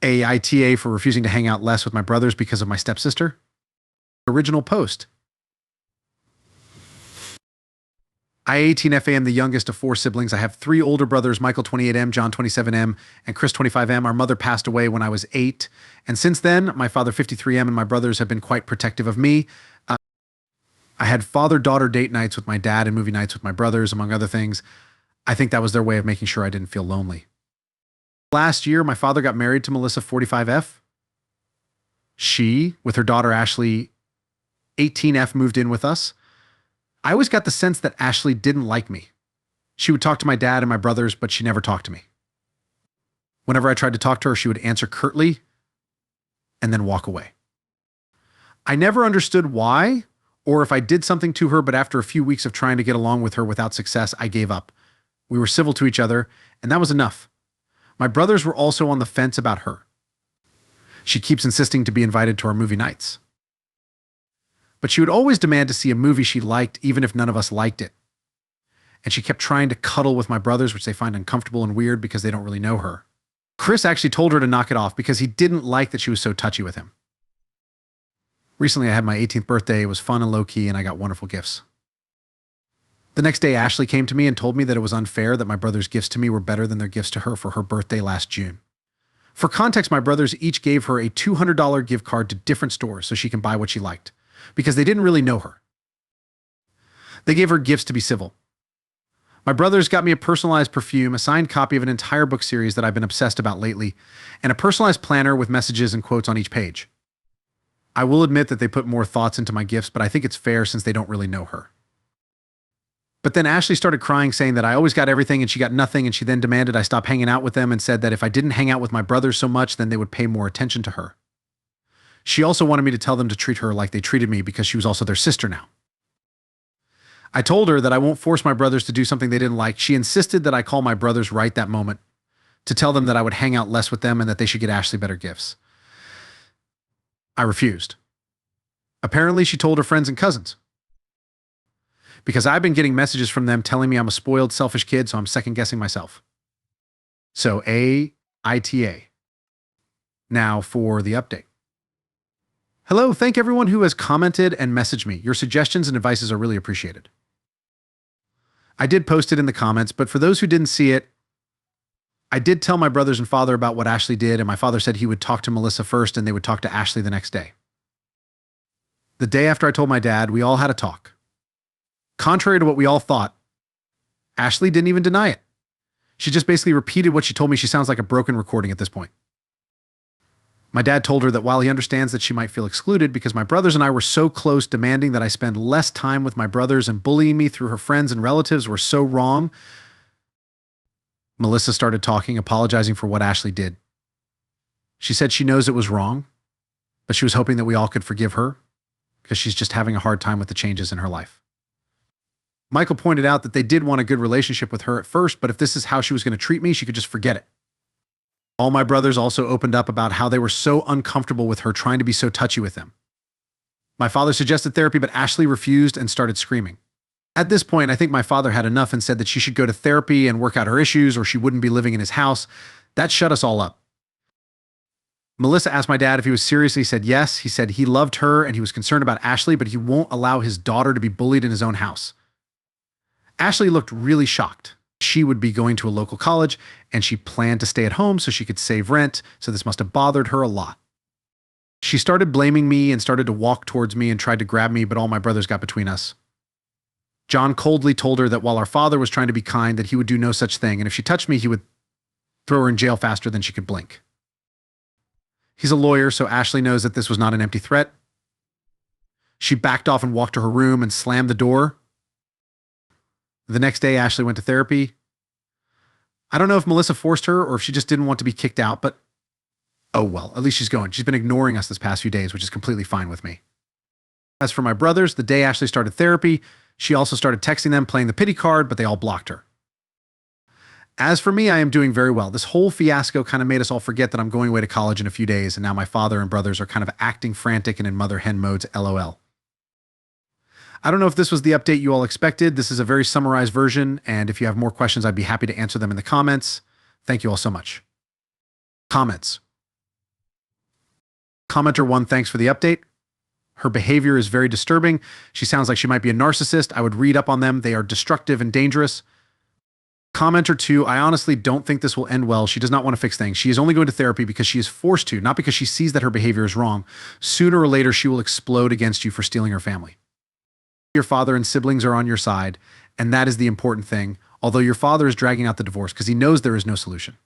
AITA for refusing to hang out less with my brothers because of my stepsister. Original post. I 18F am the youngest of 4 siblings. I have 3 older brothers, Michael 28M, John 27M, and Chris 25M. Our mother passed away when I was 8. And since then, my father 53M and my brothers have been quite protective of me. I had father-daughter date nights with my dad and movie nights with my brothers, among other things. I think that was their way of making sure I didn't feel lonely. Last year, my father got married to Melissa 45F. She, with her daughter Ashley 18F, moved in with us. I always got the sense that Ashley didn't like me. She would talk to my dad and my brothers, but she never talked to me. Whenever I tried to talk to her, she would answer curtly and then walk away. I never understood why, or if I did something to her, but after a few weeks of trying to get along with her without success, I gave up. We were civil to each other, and that was enough. My brothers were also on the fence about her. She keeps insisting to be invited to our movie nights. But she would always demand to see a movie she liked, even if none of us liked it. And she kept trying to cuddle with my brothers, which they find uncomfortable and weird because they don't really know her. Chris actually told her to knock it off because he didn't like that she was so touchy with him. Recently, I had my 18th birthday. It was fun and low-key, and I got wonderful gifts. The next day, Ashley came to me and told me that it was unfair that my brother's gifts to me were better than their gifts to her for her birthday last June. For context, my brothers each gave her a $200 gift card to different stores so she can buy what she liked, because they didn't really know her. They gave her gifts to be civil. My brothers got me a personalized perfume, a signed copy of an entire book series that I've been obsessed about lately, and a personalized planner with messages and quotes on each page. I will admit that they put more thoughts into my gifts, but I think it's fair since they don't really know her. But then Ashley started crying, saying that I always got everything and she got nothing, and she then demanded I stop hanging out with them and said that if I didn't hang out with my brothers so much, then they would pay more attention to her. She also wanted me to tell them to treat her like they treated me because she was also their sister now. I told her that I won't force my brothers to do something they didn't like. She insisted that I call my brothers right that moment to tell them that I would hang out less with them and that they should get Ashley better gifts. I refused. Apparently, she told her friends and cousins. Because I've been getting messages from them telling me I'm a spoiled, selfish kid, so I'm second-guessing myself. So AITA. Now for the update. Hello, thank everyone who has commented and messaged me. Your suggestions and advices are really appreciated. I did post it in the comments, but for those who didn't see it, I did tell my brothers and father about what Ashley did, and my father said he would talk to Melissa first and they would talk to Ashley the next day. The day after I told my dad, we all had a talk. Contrary to what we all thought, Ashley didn't even deny it. She just basically repeated what she told me. She sounds like a broken recording at this point. My dad told her that while he understands that she might feel excluded because my brothers and I were so close, demanding that I spend less time with my brothers and bullying me through her friends and relatives were so wrong. Melissa started talking, apologizing for what Ashley did. She said she knows it was wrong, but she was hoping that we all could forgive her because she's just having a hard time with the changes in her life. Michael pointed out that they did want a good relationship with her at first, but if this is how she was going to treat me, she could just forget it. All my brothers also opened up about how they were so uncomfortable with her trying to be so touchy with them. My father suggested therapy, but Ashley refused and started screaming. At this point, I think my father had enough and said that she should go to therapy and work out her issues or she wouldn't be living in his house. That shut us all up. Melissa asked my dad if he was serious. He said yes. He said he loved her and he was concerned about Ashley, but he won't allow his daughter to be bullied in his own house. Ashley looked really shocked. She would be going to a local college and she planned to stay at home so she could save rent, so this must have bothered her a lot. She started blaming me and started to walk towards me and tried to grab me, but all my brothers got between us. John coldly told her that while our father was trying to be kind, that he would do no such thing, and if she touched me, he would throw her in jail faster than she could blink. He's a lawyer, so Ashley knows that this was not an empty threat. She backed off and walked to her room and slammed the door. The next day, Ashley went to therapy. I don't know if Melissa forced her or if she just didn't want to be kicked out, but oh well, at least she's going. She's been ignoring us this past few days, which is completely fine with me. As for my brothers, the day Ashley started therapy, she also started texting them, playing the pity card, but they all blocked her. As for me, I am doing very well. This whole fiasco kind of made us all forget that I'm going away to college in a few days, and now my father and brothers are kind of acting frantic and in mother hen modes, LOL. I don't know if this was the update you all expected. This is a very summarized version, and if you have more questions, I'd be happy to answer them in the comments. Thank you all so much. Comments. Commenter 1, thanks for the update. Her behavior is very disturbing. She sounds like she might be a narcissist. I would read up on them. They are destructive and dangerous. Commenter 2, I honestly don't think this will end well. She does not want to fix things. She is only going to therapy because she is forced to, not because she sees that her behavior is wrong. Sooner or later, she will explode against you for stealing her family. Your father and siblings are on your side, and that is the important thing, although your father is dragging out the divorce because he knows there is no solution.